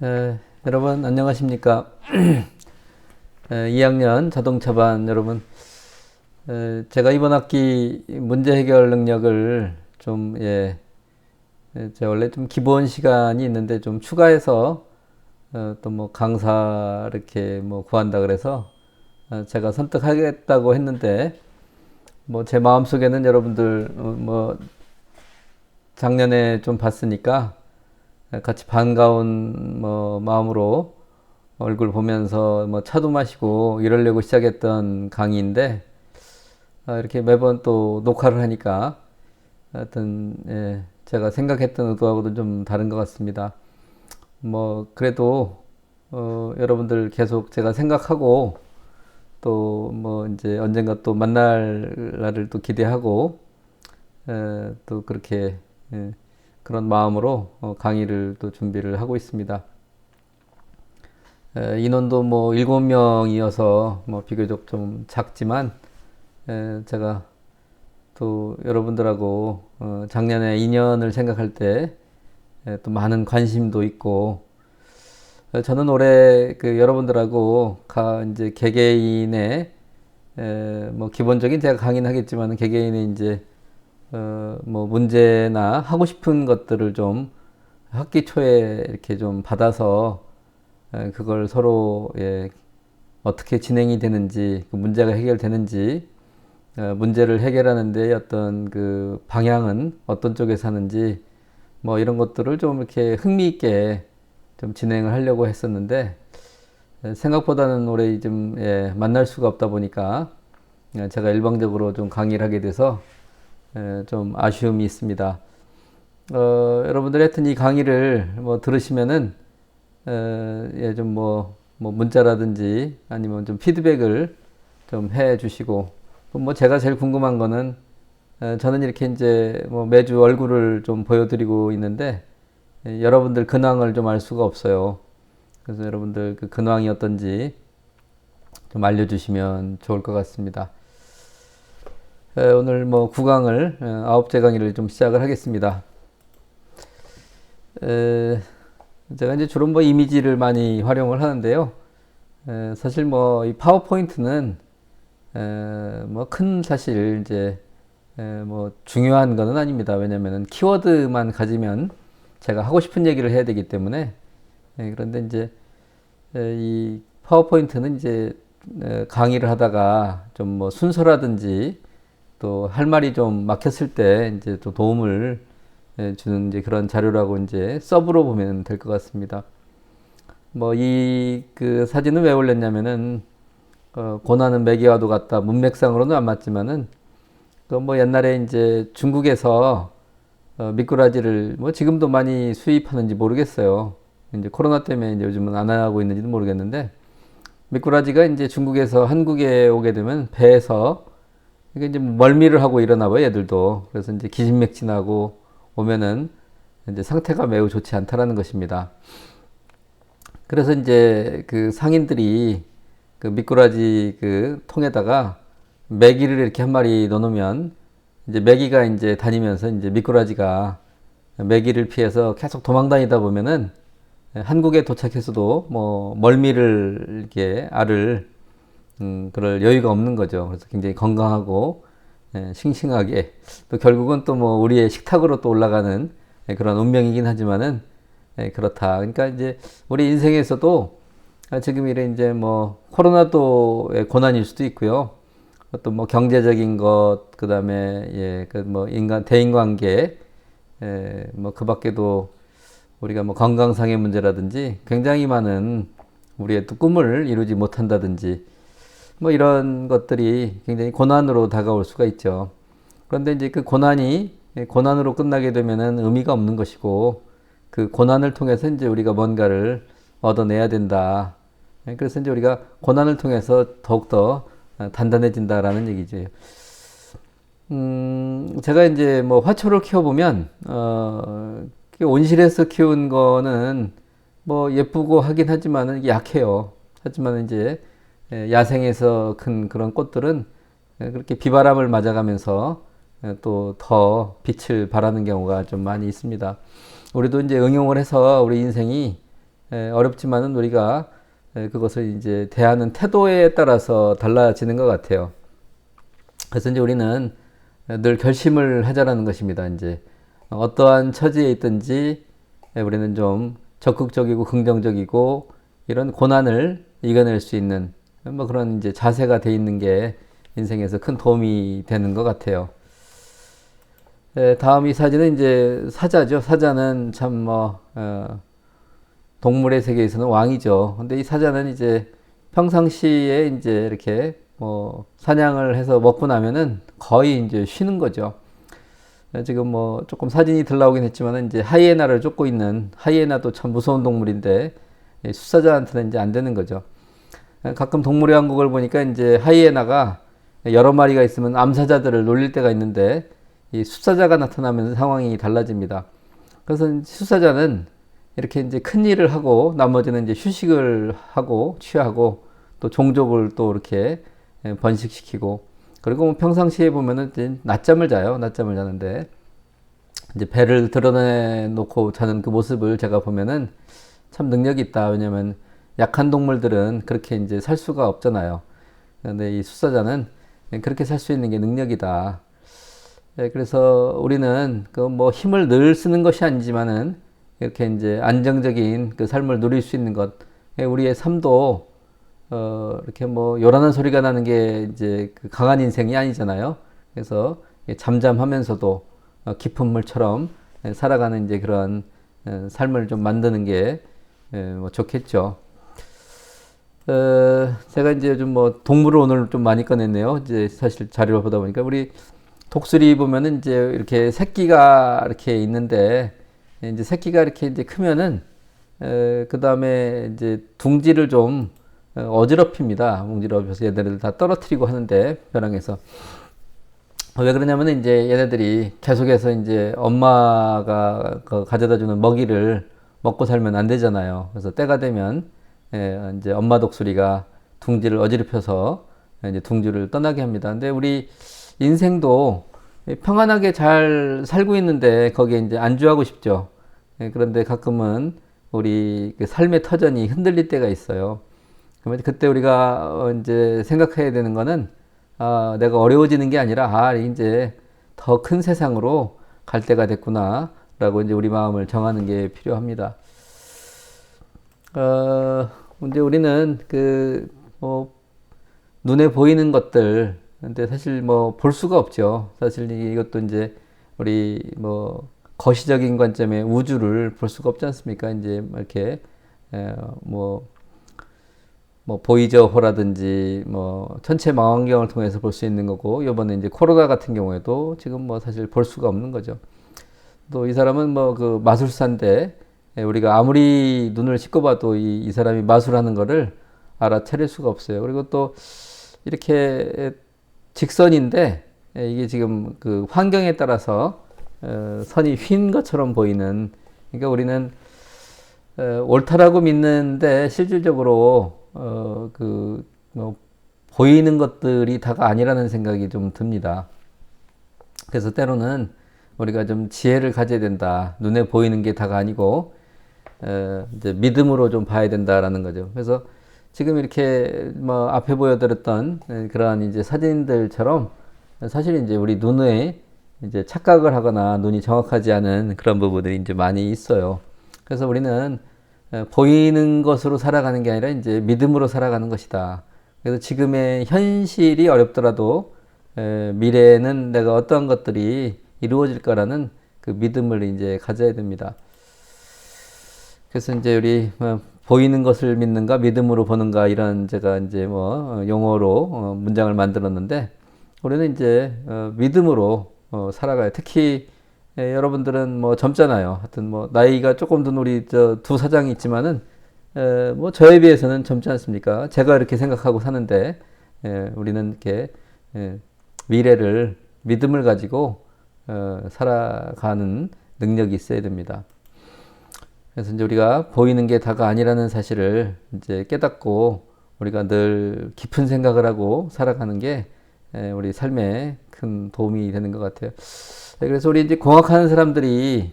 여러분 안녕하십니까? 2학년 자동차반 여러분, 제가 이번 학기 문제 해결 능력을 좀 제가 원래 좀 기본 시간이 있는데 좀 추가해서 또 뭐 강사 이렇게 뭐 구한다 그래서 제가 선택하겠다고 했는데, 뭐 제 마음속에는 여러분들 뭐 작년에 좀 봤으니까 같이 반가운 뭐 마음으로 얼굴 보면서 뭐 차도 마시고 이러려고 시작했던 강의인데, 이렇게 매번 또 녹화를 하니까 하여튼 제가 생각했던 의도하고도 좀 다른 것 같습니다. 뭐 그래도 여러분들 계속 제가 생각하고 또 뭐 이제 언젠가 또 만날 날을 또 기대하고 또 그렇게 그런 마음으로 강의를 또 준비를 하고 있습니다. 인원도 뭐 7명이어서 뭐 비교적 좀 작지만, 제가 또 여러분들하고 작년에 인연을 생각할 때 또 많은 관심도 있고, 저는 올해 그 여러분들하고 이제 개개인의 뭐 기본적인 제가 강의는 하겠지만 개개인의 이제 뭐 문제나 하고 싶은 것들을 좀 학기 초에 이렇게 좀 받아서 그걸 서로 어떻게 진행이 되는지, 그 문제가 해결되는지, 문제를 해결하는데 어떤 그 방향은 어떤 쪽에서 하는지, 뭐 이런 것들을 좀 이렇게 흥미있게 좀 진행을 하려고 했었는데, 생각보다는 올해 좀 만날 수가 없다 보니까 제가 일방적으로 좀 강의를 하게 돼서 좀 아쉬움이 있습니다. 여러분들 하여튼 이 강의를 뭐 들으시면은 좀 뭐 문자라든지 아니면 좀 피드백을 좀 해 주시고, 뭐 제가 제일 궁금한 거는, 저는 이렇게 이제 뭐 매주 얼굴을 좀 보여드리고 있는데 여러분들 근황을 좀 알 수가 없어요. 그래서 여러분들 그 근황이 어떤지 좀 알려주시면 좋을 것 같습니다. 오늘 뭐 9강을 9째 강의를 좀 시작을 하겠습니다. 제가 이제 주로 뭐 이미지를 많이 활용을 하는데요. 사실 뭐 이 파워포인트는 뭐 큰 사실 이제 뭐 중요한 거는 아닙니다. 왜냐면은 키워드만 가지면 제가 하고 싶은 얘기를 해야 되기 때문에. 그런데 이제 이 파워포인트는 이제 강의를 하다가 좀 뭐 순서라든지 또 할 말이 좀 막혔을 때 이제 또 도움을 주는 이제 그런 자료라고 이제 서브로 보면 될 것 같습니다. 뭐 이 그 사진은 왜 올렸냐면은 고난은 매개와도 같다. 문맥상으로는 안 맞지만은 그 뭐 옛날에 이제 중국에서 미꾸라지를 뭐 지금도 많이 수입하는지 모르겠어요. 이제 코로나 때문에 이제 요즘은 안 하고 있는지도 모르겠는데, 미꾸라지가 이제 중국에서 한국에 오게 되면 배에서 이게 이제 멀미를 하고 일어나 봐요, 얘들도. 그래서 이제 기진맥진하고 오면은 이제 상태가 매우 좋지 않다라는 것입니다. 그래서 이제 그 상인들이 그 미꾸라지 그 통에다가 메기를 이렇게 한 마리 넣어놓으면 이제 메기가 이제 다니면서 이제 미꾸라지가 메기를 피해서 계속 도망 다니다 보면은 한국에 도착해서도 뭐 멀미를 이렇게 알을 그럴 여유가 없는 거죠. 그래서 굉장히 건강하고 싱싱하게, 또 결국은 또 뭐 우리의 식탁으로 또 올라가는 그런 운명이긴 하지만은 그렇다. 그러니까 이제 우리 인생에서도 지금 이래 이제 뭐 코로나도 고난일 수도 있고요. 또 뭐 경제적인 것, 그다음에 그 뭐 인간 대인관계, 뭐 그 밖에도 우리가 뭐 건강상의 문제라든지 굉장히 많은 우리의 또 꿈을 이루지 못한다든지 뭐 이런 것들이 굉장히 고난으로 다가올 수가 있죠. 그런데 이제 그 고난이 고난으로 끝나게 되면은 의미가 없는 것이고, 그 고난을 통해서 이제 우리가 뭔가를 얻어내야 된다. 그래서 이제 우리가 고난을 통해서 더욱더 단단해진다라는 얘기죠. 제가 이제 뭐 화초를 키워보면, 온실에서 키운 거는 뭐 예쁘고 하긴 하지만은 약해요. 하지만 이제 야생에서 큰 그런 꽃들은 그렇게 비바람을 맞아가면서 또 더 빛을 발하는 경우가 좀 많이 있습니다. 우리도 이제 응용을 해서 우리 인생이 어렵지만은 우리가 그것을 이제 대하는 태도에 따라서 달라지는 것 같아요. 그래서 이제 우리는 늘 결심을 하자라는 것입니다. 이제 어떠한 처지에 있든지 우리는 좀 적극적이고 긍정적이고 이런 고난을 이겨낼 수 있는 뭐 그런 이제 자세가 돼 있는 게 인생에서 큰 도움이 되는 것 같아요. 다음 이 사진은 이제 사자죠. 사자는 참 동물의 세계에서는 왕이죠. 근데 이 사자는 이제 평상시에 이제 이렇게 사냥을 해서 먹고 나면은 거의 이제 쉬는 거죠. 지금 조금 사진이 들 나오긴 했지만 이제 하이에나를 쫓고 있는 하이에나도 참 무서운 동물인데 숫사자한테는 이제 안 되는 거죠. 가끔 동물의 왕국을 보니까 이제 하이에나가 여러 마리가 있으면 암사자들을 놀릴 때가 있는데 이 숫사자가 나타나면 상황이 달라집니다. 그래서 숫사자는 이렇게 이제 큰 일을 하고 나머지는 이제 휴식을 하고 취하고 또 종족을 또 이렇게 번식시키고 그리고 평상시에 보면은 이제 낮잠을 자요. 낮잠을 자는데 이제 배를 드러내 놓고 자는 그 모습을 제가 보면은 참 능력이 있다. 왜냐면 약한 동물들은 그렇게 이제 살 수가 없잖아요. 그런데 이 숫사자는 그렇게 살 수 있는 게 능력이다. 그래서 우리는 그 힘을 늘 쓰는 것이 아니지만은 이렇게 이제 안정적인 그 삶을 누릴 수 있는 것, 우리의 삶도 이렇게 요란한 소리가 나는 게 이제 그 강한 인생이 아니잖아요. 그래서 잠잠하면서도 깊은 물처럼 살아가는 이제 그런 삶을 좀 만드는 게 좋겠죠. 제가 이제 요즘 동물을 오늘 좀 많이 꺼냈네요. 이제 사실 자료를 보다 보니까 우리 독수리 보면은 이제 이렇게 새끼가 이렇게 있는데 이제 새끼가 이렇게 이제 크면은 그 다음에 이제 둥지를 좀 어지럽힙니다. 어지럽혀서 얘네들 다 떨어뜨리고 하는데 벼랑에서 왜 그러냐면 이제 얘네들이 계속해서 이제 엄마가 가져다 주는 먹이를 먹고 살면 안 되잖아요. 그래서 때가 되면 이제 엄마 독수리가 둥지를 어지럽혀서 이제 둥지를 떠나게 합니다. 근데 우리 인생도 평안하게 잘 살고 있는데 거기에 이제 안주하고 싶죠. 그런데 가끔은 우리 그 삶의 터전이 흔들릴 때가 있어요. 그러면 그때 우리가 이제 생각해야 되는 거는 내가 어려워지는 게 아니라 이제 더 큰 세상으로 갈 때가 됐구나라고 이제 우리 마음을 정하는 게 필요합니다. 이제 우리는 눈에 보이는 것들, 근데 사실 볼 수가 없죠. 사실 이것도 이제 우리 거시적인 관점의 우주를 볼 수가 없지 않습니까? 이제 이렇게 보이저호라든지 천체 망원경을 통해서 볼 수 있는 거고 이번에 이제 코로나 같은 경우에도 지금 사실 볼 수가 없는 거죠. 또 이 사람은 그 마술사인데 우리가 아무리 눈을 씻고 봐도 이 사람이 마술하는 거를 알아차릴 수가 없어요. 그리고 또 이렇게 직선인데 이게 지금 그 환경에 따라서 선이 휜 것처럼 보이는, 그러니까 우리는 옳다라고 믿는데 실질적으로 보이는 것들이 다가 아니라는 생각이 좀 듭니다. 그래서 때로는 우리가 좀 지혜를 가져야 된다. 눈에 보이는 게 다가 아니고 이제 믿음으로 좀 봐야 된다라는 거죠. 그래서 지금 이렇게 앞에 보여드렸던 그러한 이제 사진들처럼 사실 이제 우리 눈에 이제 착각을 하거나 눈이 정확하지 않은 그런 부분들이 이제 많이 있어요. 그래서 우리는 보이는 것으로 살아가는 게 아니라 이제 믿음으로 살아가는 것이다. 그래서 지금의 현실이 어렵더라도 미래에는 내가 어떠한 것들이 이루어질 거라는 그 믿음을 이제 가져야 됩니다. 그래서 이제 우리 보이는 것을 믿는가 믿음으로 보는가 이런 제가 이제 용어로 문장을 만들었는데 우리는 이제 믿음으로 살아가요. 특히 여러분들은 젊잖아요. 하여튼 나이가 조금 든 우리 두 사장이 있지만은 저에 비해서는 젊지 않습니까? 제가 이렇게 생각하고 사는데 우리는 이렇게 미래를 믿음을 가지고 살아가는 능력이 있어야 됩니다. 그래서 이제 우리가 보이는 게 다가 아니라는 사실을 이제 깨닫고 우리가 늘 깊은 생각을 하고 살아가는 게 우리 삶에 큰 도움이 되는 것 같아요. 그래서 우리 이제 공학하는 사람들이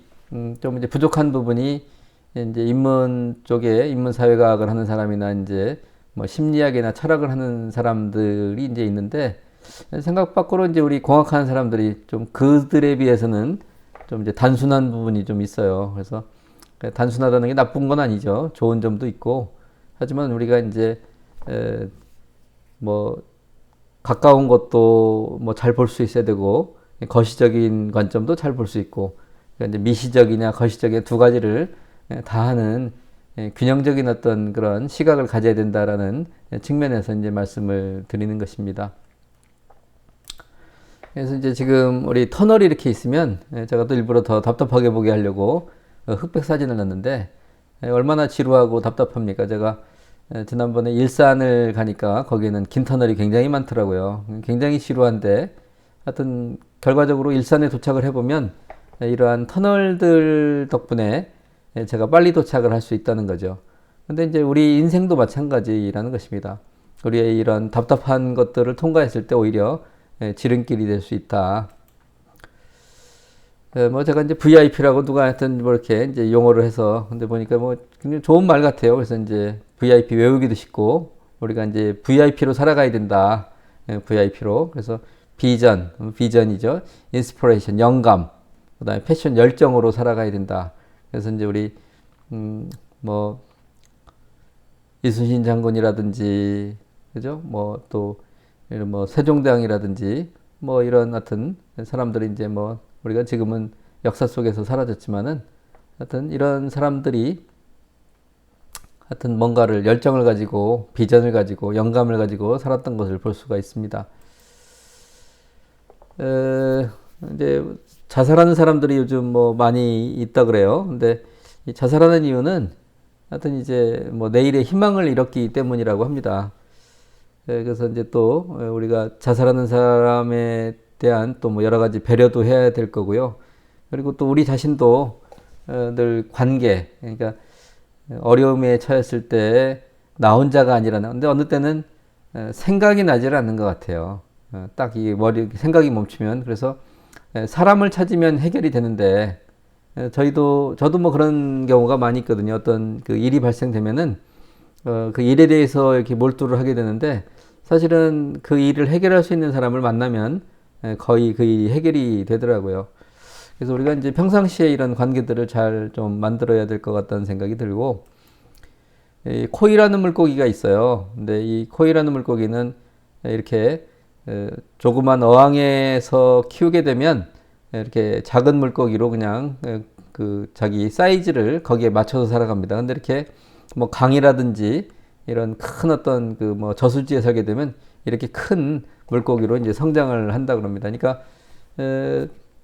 좀 이제 부족한 부분이 이제 인문 쪽에 인문 사회과학을 하는 사람이나 이제 뭐 심리학이나 철학을 하는 사람들이 이제 있는데 생각 밖으로 이제 우리 공학하는 사람들이 좀 그들에 비해서는 좀 이제 단순한 부분이 좀 있어요. 그래서 단순하다는 게 나쁜 건 아니죠. 좋은 점도 있고. 하지만 우리가 이제 뭐 가까운 것도 뭐 잘 볼 수 있어야 되고 거시적인 관점도 잘 볼 수 있고 그러니까 이제 미시적이냐 거시적인 두 가지를 다 하는 균형적인 어떤 그런 시각을 가져야 된다라는 측면에서 이제 말씀을 드리는 것입니다. 그래서 이제 지금 우리 터널이 이렇게 있으면 제가 또 일부러 더 답답하게 보게 하려고 흑백 사진을 넣었는데 얼마나 지루하고 답답합니까? 제가 지난번에 일산을 가니까 거기는 긴 터널이 굉장히 많더라고요. 굉장히 지루한데 하여튼 결과적으로 일산에 도착을 해보면 이러한 터널들 덕분에 제가 빨리 도착을 할 수 있다는 거죠. 근데 이제 우리 인생도 마찬가지라는 것입니다. 우리의 이런 답답한 것들을 통과했을 때 오히려 지름길이 될 수 있다. 뭐 제가 이제 VIP라고 누가 하여튼 뭐 이렇게 이제 용어를 해서 근데 보니까 뭐 굉장히 좋은 말 같아요. 그래서 이제 VIP 외우기도 쉽고 우리가 이제 VIP로 살아가야 된다. VIP로. 그래서 비전이죠. 인스피레이션, 영감. 그다음에 패션, 열정으로 살아가야 된다. 그래서 이제 우리 뭐 이순신 장군이라든지 그죠? 뭐 또 이런 뭐 세종대왕이라든지 뭐 이런 하여튼 사람들이 이제 뭐 우리가 지금은 역사 속에서 사라졌지만은 하여튼 이런 사람들이 하여튼 뭔가를 열정을 가지고 비전을 가지고 영감을 가지고 살았던 것을 볼 수가 있습니다. 이제 자살하는 사람들이 요즘 뭐 많이 있다 그래요. 근데 이 자살하는 이유는 하여튼 이제 뭐 내일의 희망을 잃었기 때문이라고 합니다. 그래서 이제 또 우리가 자살하는 사람에 대한 또 뭐 여러 가지 배려도 해야 될 거고요. 그리고 또 우리 자신도 늘 관계, 그러니까 어려움에 처했을 때 나 혼자가 아니라 근데 어느 때는 생각이 나질 않는 것 같아요. 딱 이 머리 생각이 멈추면 그래서 사람을 찾으면 해결이 되는데 저도 뭐 그런 경우가 많이 있거든요. 어떤 그 일이 발생되면은 그 일에 대해서 이렇게 몰두를 하게 되는데 사실은 그 일을 해결할 수 있는 사람을 만나면 거의 그 일이 해결이 되더라고요. 그래서 우리가 이제 평상시에 이런 관계들을 잘 좀 만들어야 될 것 같다는 생각이 들고, 이 코이라는 물고기가 있어요. 근데 이 코이라는 물고기는 이렇게 조그만 어항에서 키우게 되면 이렇게 작은 물고기로 그냥 그 자기 사이즈를 거기에 맞춰서 살아갑니다. 근데 이렇게 뭐 강이라든지 이런 큰 어떤 그 뭐 저수지에 살게 되면 이렇게 큰 물고기로 이제 성장을 한다 그럽니다. 그러니까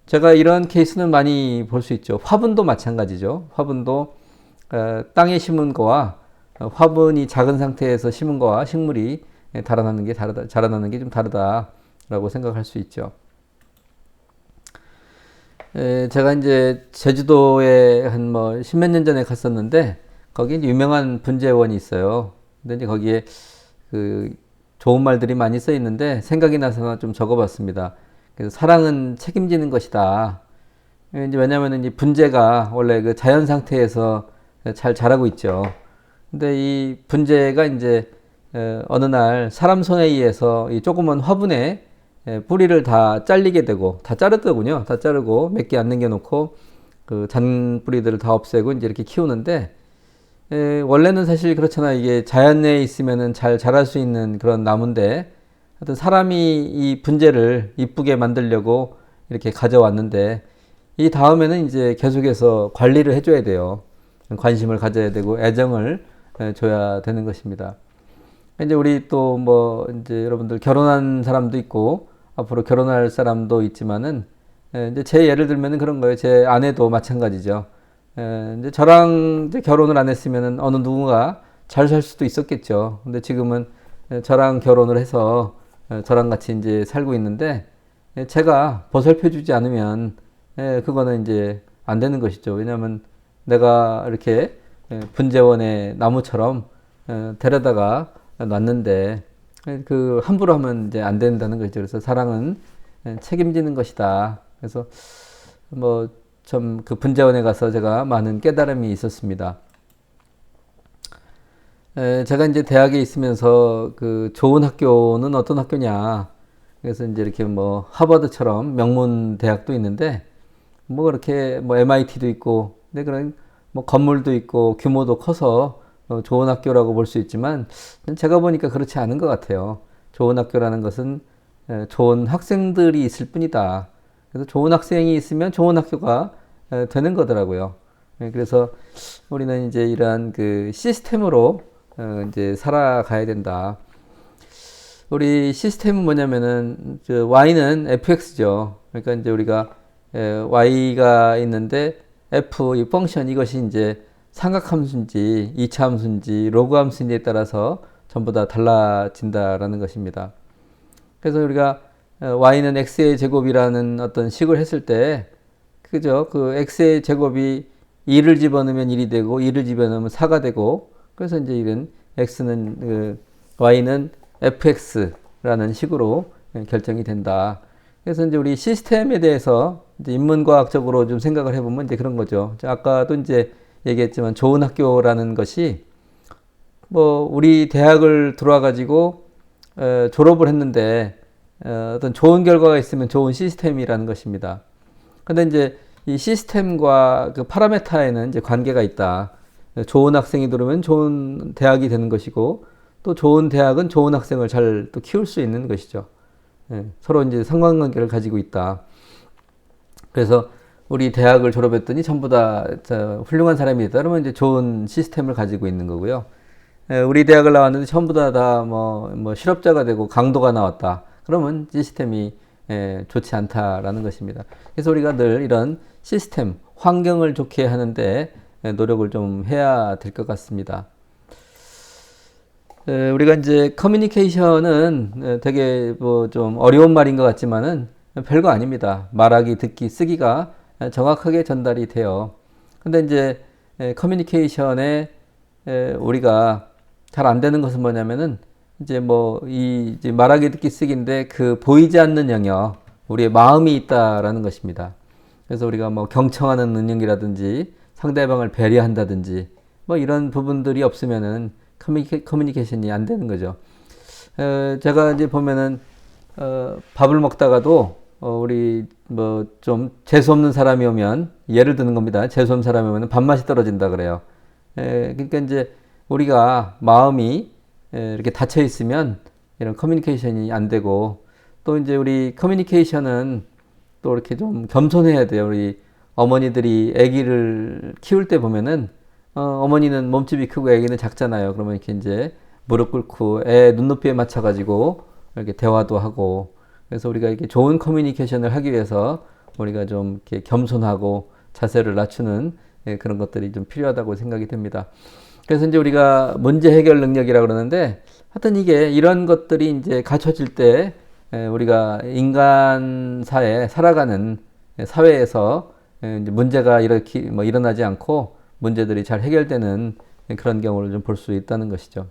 제가 이런 케이스는 많이 볼 수 있죠. 화분도 마찬가지죠. 화분도 땅에 심은 거와 화분이 작은 상태에서 심은 거와 식물이 자라나는 게 다르다, 자라나는 게 좀 다르다라고 생각할 수 있죠. 제가 이제 제주도에 한 뭐 십몇 년 전에 갔었는데 거기 이제 유명한 분재원이 있어요. 근데 이제 거기에 그 좋은 말들이 많이 써 있는데 생각이 나서 좀 적어봤습니다. 그래서 사랑은 책임지는 것이다. 이제 왜냐하면 이제 분재가 원래 그 자연 상태에서 잘 자라고 있죠. 근데 이 분재가 이제 어느 날 사람 손에 의해서 이 조그만 화분에 뿌리를 다 잘리게 되고 다 자르더군요. 다 자르고 몇 개 안 남겨놓고 그 잔뿌리들을 다 없애고 이제 이렇게 키우는데 원래는 사실 그렇잖아요. 이게 자연에 있으면은 잘 자랄 수 있는 그런 나무인데 하여튼 사람이 이 분재를 이쁘게 만들려고 이렇게 가져왔는데 이 다음에는 이제 계속해서 관리를 해줘야 돼요. 관심을 가져야 되고 애정을 줘야 되는 것입니다. 이제 우리 또 뭐 이제 여러분들 결혼한 사람도 있고 앞으로 결혼할 사람도 있지만은 이제 제 예를 들면은 그런 거예요. 제 아내도 마찬가지죠. 이제 저랑 이제 결혼을 안 했으면은 어느 누군가 잘 살 수도 있었겠죠. 근데 지금은 저랑 결혼을 해서 저랑 같이 이제 살고 있는데 제가 보살펴주지 않으면 그거는 이제 안 되는 것이죠. 왜냐하면 내가 이렇게 분재원의 나무처럼 데려다가 놨는데 그 함부로 하면 이제 안 된다는 거죠. 그래서 사랑은 책임지는 것이다. 그래서 뭐 좀 그 분자원에 가서 제가 많은 깨달음이 있었습니다. 제가 이제 대학에 있으면서 그 좋은 학교는 어떤 학교냐. 그래서 이제 이렇게 뭐 하버드처럼 명문 대학도 있는데 뭐 그렇게 뭐 MIT도 있고 근데 그런 뭐 건물도 있고 규모도 커서 좋은 학교라고 볼 수 있지만 제가 보니까 그렇지 않은 것 같아요. 좋은 학교라는 것은 좋은 학생들이 있을 뿐이다. 그래서 좋은 학생이 있으면 좋은 학교가 되는 거더라고요. 그래서 우리는 이제 이러한 그 시스템으로 이제 살아가야 된다. 우리 시스템은 뭐냐면은 y는 fx죠. 그러니까 이제 우리가 y가 있는데 f 이 펑션 이것이 이제 삼각함수인지 이차함수인지 로그함수인지에 따라서 전부 다 달라진다라는 것입니다. 그래서 우리가 y는 x의 제곱이라는 어떤 식을 했을 때 그죠? 그 x의 제곱이 2를 집어넣으면 1이 되고 2를 집어넣으면 4가 되고 그래서 이제 이런 x는 y는 fx라는 식으로 결정이 된다. 그래서 이제 우리 시스템에 대해서 이제 인문과학적으로 좀 생각을 해보면 이제 그런 거죠. 아까도 이제 얘기했지만 좋은 학교라는 것이 뭐 우리 대학을 들어와 가지고 졸업을 했는데 어떤 좋은 결과가 있으면 좋은 시스템이라는 것입니다. 근데 이제 이 시스템과 그 파라메타에는 이제 관계가 있다. 좋은 학생이 들어오면 좋은 대학이 되는 것이고 또 좋은 대학은 좋은 학생을 잘 또 키울 수 있는 것이죠. 서로 이제 상관관계를 가지고 있다. 그래서 우리 대학을 졸업했더니 전부 다 훌륭한 사람이 있다. 그러면 이제 좋은 시스템을 가지고 있는 거고요. 우리 대학을 나왔는데 전부 다 뭐 실업자가 되고 강도가 나왔다. 그러면 시스템이 좋지 않다라는 것입니다. 그래서 우리가 늘 이런 시스템, 환경을 좋게 하는데 노력을 좀 해야 될 것 같습니다. 우리가 이제 커뮤니케이션은 되게 뭐 좀 어려운 말인 것 같지만은 별거 아닙니다. 말하기, 듣기, 쓰기가 정확하게 전달이 돼요. 근데 이제 커뮤니케이션에 우리가 잘 안 되는 것은 뭐냐면은 이제 뭐 이 말하기, 듣기, 쓰기인데 그 보이지 않는 영역, 우리의 마음이 있다라는 것입니다. 그래서 우리가 뭐 경청하는 능력이라든지 상대방을 배려한다든지 뭐 이런 부분들이 없으면은 커뮤니케이션이 안 되는 거죠. 제가 이제 보면은 밥을 먹다가도 우리 뭐 좀 재수 없는 사람이 오면 예를 드는 겁니다. 재수 없는 사람이 오면 밥맛이 떨어진다 그래요. 그러니까 이제 우리가 마음이 이렇게 닫혀 있으면 이런 커뮤니케이션이 안 되고 또 이제 우리 커뮤니케이션은 또 이렇게 좀 겸손해야 돼요. 우리 어머니들이 아기를 키울 때 보면은 어머니는 몸집이 크고 아기는 작잖아요. 그러면 이렇게 이제 무릎 꿇고 애 눈높이에 맞춰가지고 이렇게 대화도 하고 그래서 우리가 이렇게 좋은 커뮤니케이션을 하기 위해서 우리가 좀 이렇게 겸손하고 자세를 낮추는 그런 것들이 좀 필요하다고 생각이 됩니다. 그래서 이제 우리가 문제 해결 능력이라고 그러는데 하여튼 이게 이런 것들이 이제 갖춰질 때 우리가 인간사에 살아가는 사회에서 이제 문제가 이렇게 뭐 일어나지 않고 문제들이 잘 해결되는 그런 경우를 좀 볼 수 있다는 것이죠.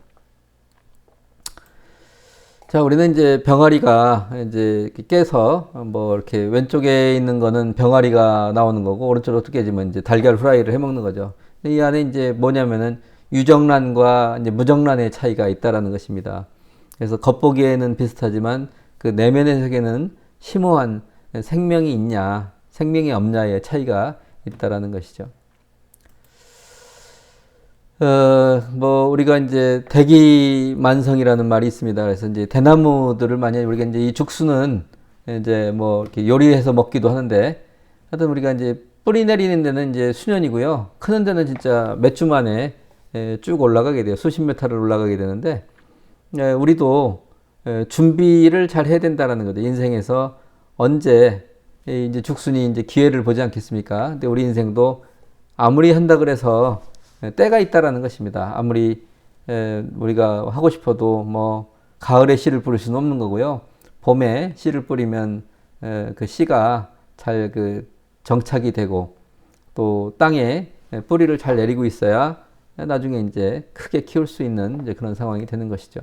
자, 우리는 이제 병아리가 이제 깨서 뭐 이렇게 왼쪽에 있는 거는 병아리가 나오는 거고 오른쪽으로 깨지면 이제 달걀 후라이를 해 먹는 거죠. 이 안에 이제 뭐냐면은 유정란과 이제 무정란의 차이가 있다라는 것입니다. 그래서 겉보기에는 비슷하지만 그 내면의 세계는 심오한 생명이 있냐, 생명이 없냐의 차이가 있다라는 것이죠. 뭐, 우리가 이제 대기만성이라는 말이 있습니다. 그래서 이제 대나무들을 만약에 우리가 이제 이 죽수는 이제 뭐 이렇게 요리해서 먹기도 하는데 하여튼 우리가 이제 뿌리 내리는 데는 이제 수년이고요. 크는 데는 진짜 몇 주 만에 쭉 올라가게 돼요. 수십 메타를 올라가게 되는데 우리도 준비를 잘 해야 된다라는 거죠. 인생에서 언제 이제 죽순이 이제 기회를 보지 않겠습니까? 근데 우리 인생도 아무리 한다 그래서 때가 있다라는 것입니다. 아무리 우리가 하고 싶어도 뭐 가을에 씨를 뿌릴 수는 없는 거고요. 봄에 씨를 뿌리면 그 씨가 잘 그 정착이 되고 또 땅에 뿌리를 잘 내리고 있어야 나중에 이제 크게 키울 수 있는 이제 그런 상황이 되는 것이죠.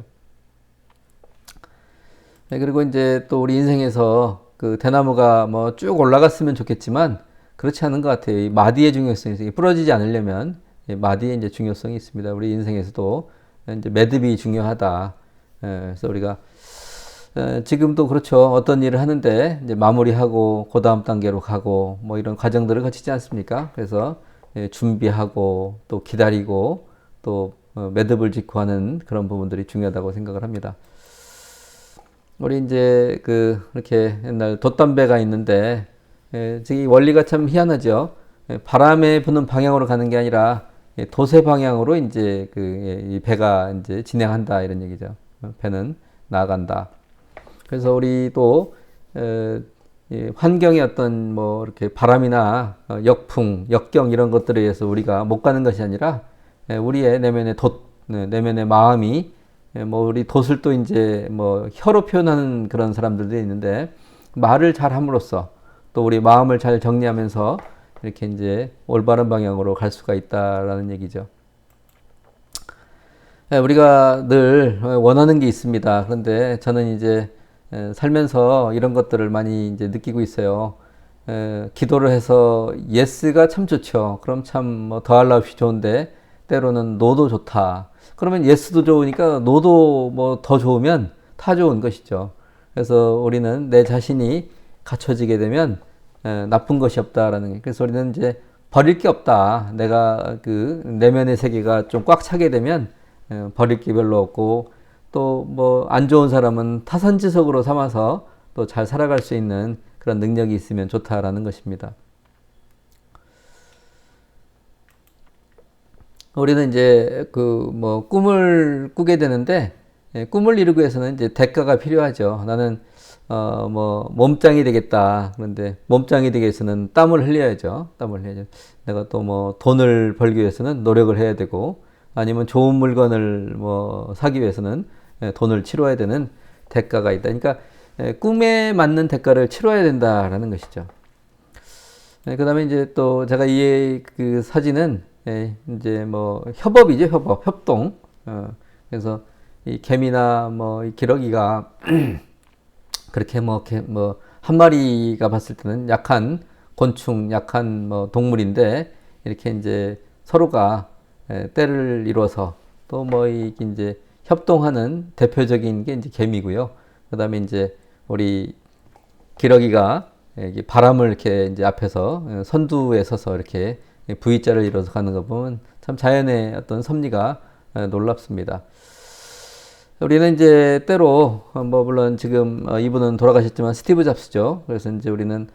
그리고 이제 또 우리 인생에서 그 대나무가 뭐 쭉 올라갔으면 좋겠지만 그렇지 않은 것 같아요. 이 마디의 중요성이 부러지지 않으려면 마디의 이제 중요성이 있습니다. 우리 인생에서도 이제 매듭이 중요하다. 그래서 우리가 지금도 그렇죠. 어떤 일을 하는데 이제 마무리하고 그 다음 단계로 가고 뭐 이런 과정들을 거치지 않습니까? 그래서 준비하고 또 기다리고 또 매듭을 짓고 하는 그런 부분들이 중요하다고 생각을 합니다. 우리 이제 이렇게 옛날 돛담배가 있는데 이 원리가 참 희한하죠. 바람에 부는 방향으로 가는 게 아니라 돛의 방향으로 이제 이 배가 이제 진행한다 이런 얘기죠. 배는 나아간다. 그래서 우리도 환경의 어떤 뭐 이렇게 바람이나 역풍, 역경 이런 것들에 의해서 우리가 못 가는 것이 아니라 우리의 내면의 돛, 내면의 마음이 뭐 우리 돛을 또 이제 뭐 혀로 표현하는 그런 사람들도 있는데 말을 잘 함으로써 또 우리 마음을 잘 정리하면서 이렇게 이제 올바른 방향으로 갈 수가 있다라는 얘기죠. 우리가 늘 원하는 게 있습니다. 그런데 저는 이제 살면서 이런 것들을 많이 이제 느끼고 있어요. 기도를 해서 예스가 참 좋죠. 그럼 참 뭐 더할 나위 없이 좋은데 때로는 노도 좋다. 그러면 예스도 좋으니까 노도 뭐 더 좋으면 다 좋은 것이죠. 그래서 우리는 내 자신이 갖춰지게 되면 나쁜 것이 없다라는 게. 그래서 우리는 이제 버릴 게 없다. 내가 내면의 세계가 좀 꽉 차게 되면 버릴 게 별로 없고 또 뭐 안 좋은 사람은 타산지석으로 삼아서 또 잘 살아갈 수 있는 그런 능력이 있으면 좋다라는 것입니다. 우리는 이제 뭐 꿈을 꾸게 되는데 꿈을 이루기 위해서는 이제 대가가 필요하죠. 나는 뭐 몸짱이 되겠다. 그런데 몸짱이 되기 위해서는 땀을 흘려야죠. 땀을 흘려야죠. 내가 또 뭐 돈을 벌기 위해서는 노력을 해야 되고 아니면 좋은 물건을 뭐 사기 위해서는 돈을 치러야 되는 대가가 있다. 그러니까 꿈에 맞는 대가를 치러야 된다라는 것이죠. 그다음에 이제 또 제가 이 사진은 이제 뭐 협업이죠, 협동. 그래서 이 개미나 뭐 이 기러기가 그렇게 뭐 한 마리가 봤을 때는 약한 곤충, 약한 뭐 동물인데 이렇게 이제 서로가 때를 이뤄서 또 뭐 이제 협동하는 대표적인 게 이제 개미고요. 그다음에 이제 우리 기러기가 바람을 이렇게 이제 앞에서 선두에 서서 이렇게 V자를 이뤄서 가는 거 보면 참 자연의 어떤 섭리가 놀랍습니다. 우리는 이제 때로 뭐 물론 지금 이분은 돌아가셨지만 스티브 잡스죠. 그래서 이제 우리는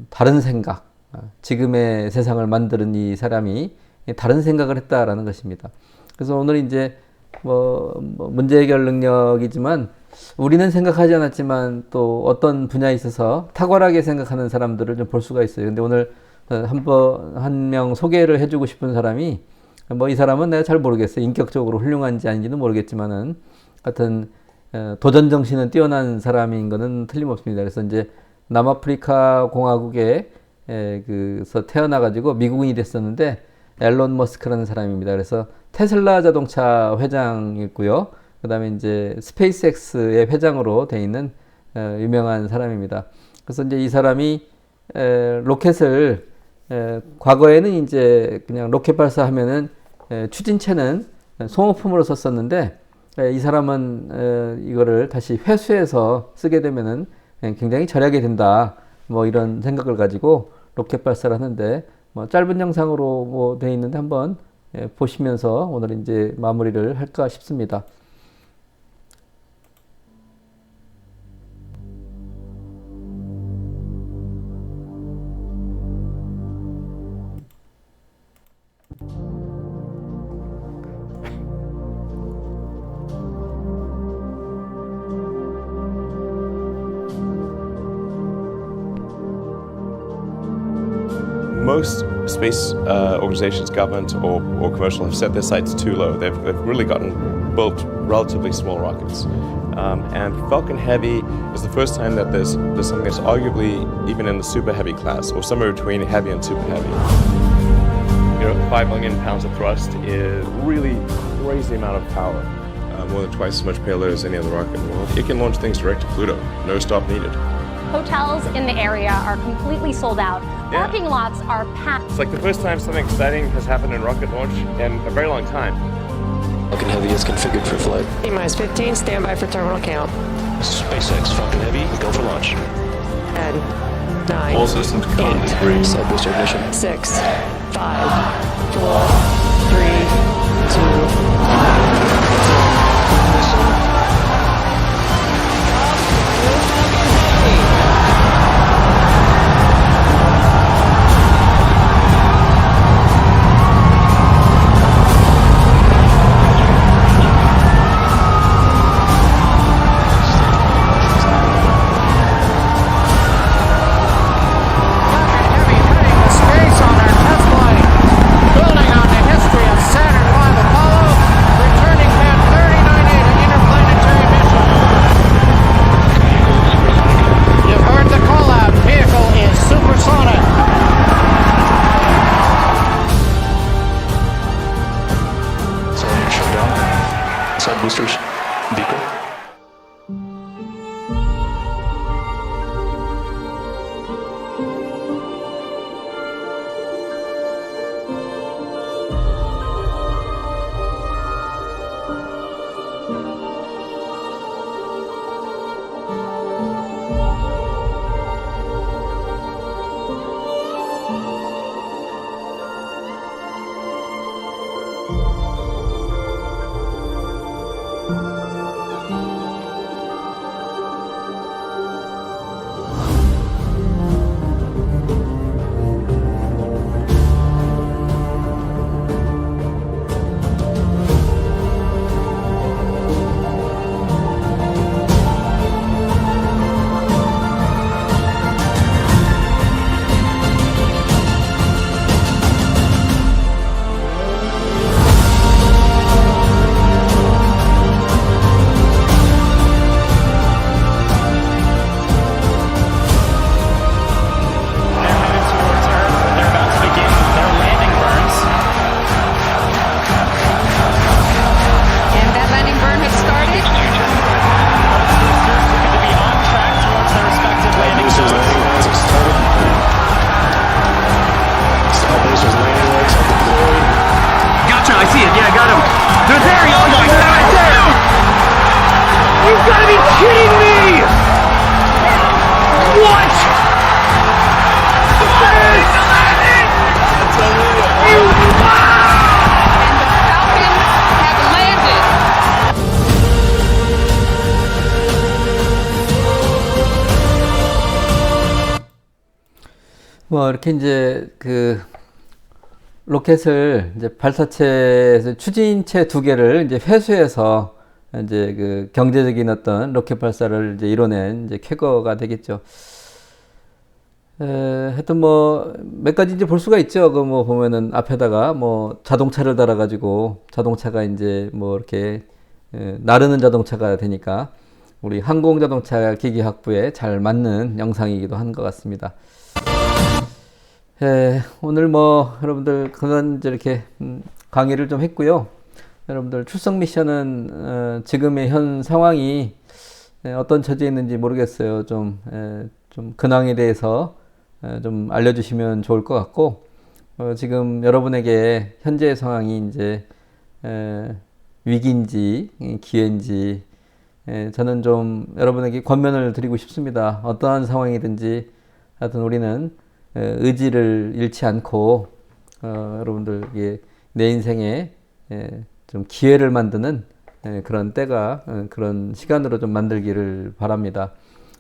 다른 생각, 지금의 세상을 만드는 이 사람이 다른 생각을 했다라는 것입니다. 그래서 오늘 이제 뭐 문제 해결 능력이지만 우리는 생각하지 않았지만 또 어떤 분야에 있어서 탁월하게 생각하는 사람들을 좀 볼 수가 있어요. 근데 오늘 한 명 소개를 해주고 싶은 사람이 뭐 이 사람은 내가 잘 모르겠어요. 인격적으로 훌륭한지 아닌지는 모르겠지만은 하여튼 도전 정신은 뛰어난 사람인 거는 틀림없습니다. 그래서 이제 남아프리카 공화국에 그서 태어나가지고 미국인이 됐었는데 앨런 머스크라는 사람입니다. 그래서 테슬라 자동차 회장이고요. 그 다음에 이제 스페이스X의 회장으로 돼 있는 유명한 사람입니다. 그래서 이제 이 사람이 로켓을 과거에는 이제 그냥 로켓 발사하면은 추진체는 소모품으로 썼었는데 이 사람은 이거를 다시 회수해서 쓰게 되면은 굉장히 절약이 된다. 뭐 이런 생각을 가지고 로켓 발사를 하는데 뭐 짧은 영상으로 뭐 돼 있는데 한번 보시면서 오늘 이제 마무리를 할까 싶습니다. Most space organizations, government or commercial, have set their sights too low. They've really built relatively small rockets. And Falcon Heavy is the first time that there's something that's arguably even in the super heavy class, or somewhere between heavy and super heavy. 5 million pounds of thrust is really crazy amount of power. More than twice as much payload as any other rocket in the world. It can launch things direct to Pluto, no stop needed. Hotels in the area are completely sold out. Yeah. Parking lots are packed. It's like the first time something exciting has happened in rocket launch in a very long time. Falcon Heavy is configured for flight. T-minus 15, stand by for terminal count. SpaceX Falcon Heavy, go for launch. 10, 9, All systems command is green. Side booster ignition. 6, 5, 4, 3, 2, Cylinder shut down. Side boosters, beacon. 뭐 이렇게 이제 그 로켓을 이제 발사체에서 추진체 두 개를 이제 회수해서 이제 그 경제적인 어떤 로켓 발사를 이제 이뤄낸 이제 쾌거가 되겠죠. 하여튼 뭐 몇 가지 이제 볼 수가 있죠. 그 뭐 보면은 앞에다가 뭐 자동차를 달아가지고 자동차가 이제 뭐 이렇게 나르는 자동차가 되니까 우리 항공자동차 기계학부에 잘 맞는 영상이기도 한 것 같습니다. 오늘 뭐 여러분들 그런 이렇게 강의를 좀 했고요. 여러분들 출석 미션은 지금의 현 상황이 어떤 처지에 있는지 모르겠어요. 좀 근황에 대해서 좀 알려주시면 좋을 것 같고, 지금 여러분에게 현재의 상황이 이제 위기인지 기회인지 저는 좀 여러분에게 권면을 드리고 싶습니다. 어떠한 상황이든지 하여튼 우리는 의지를 잃지 않고 여러분들 내 인생에 좀 기회를 만드는 그런 때가 그런 시간으로 좀 만들기를 바랍니다.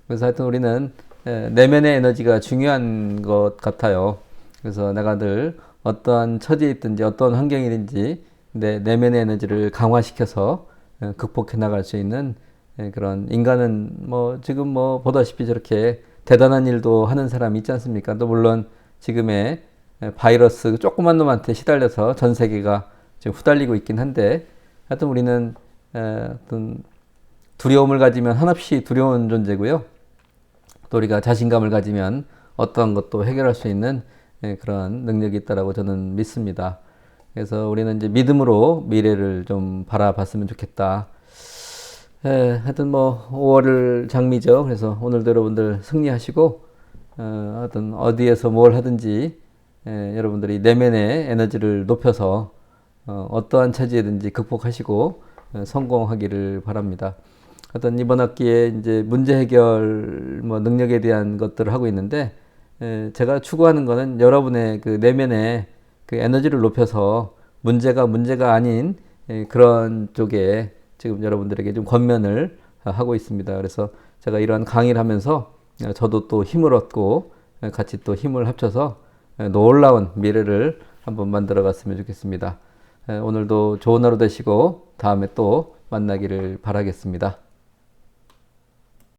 그래서 하여튼 우리는 내면의 에너지가 중요한 것 같아요. 그래서 내가 늘 어떠한 처지에 있든지 어떠한 환경이든지 내 내면의 에너지를 강화시켜서 극복해 나갈 수 있는 그런 인간은 뭐 지금 뭐 보다시피 저렇게 대단한 일도 하는 사람이 있지 않습니까? 또 물론 지금의 바이러스 조그만 놈한테 시달려서 전 세계가 지금 후달리고 있긴 한데 하여튼 우리는 어떤 두려움을 가지면 한없이 두려운 존재고요. 또 우리가 자신감을 가지면 어떠한 것도 해결할 수 있는 그런 능력이 있다라고 저는 믿습니다. 그래서 우리는 이제 믿음으로 미래를 좀 바라봤으면 좋겠다. 하여튼 뭐 5월 장미죠. 그래서 오늘도 여러분들 승리하시고 하여튼 어디에서 뭘 하든지 여러분들이 내면의 에너지를 높여서 어떠한 처지에든지 극복하시고 성공하기를 바랍니다. 하여튼 이번 학기에 이제 문제 해결 뭐 능력에 대한 것들을 하고 있는데 제가 추구하는 거는 여러분의 그 내면의 그 에너지를 높여서 문제가 아닌 그런 쪽에 지금 여러분들에게 좀 권면을 하고 있습니다. 그래서 제가 이러한 강의를 하면서 저도 또 힘을 얻고 같이 또 힘을 합쳐서 놀라운 미래를 한번 만들어 갔으면 좋겠습니다. 오늘도 좋은 하루 되시고 다음에 또 만나기를 바라겠습니다.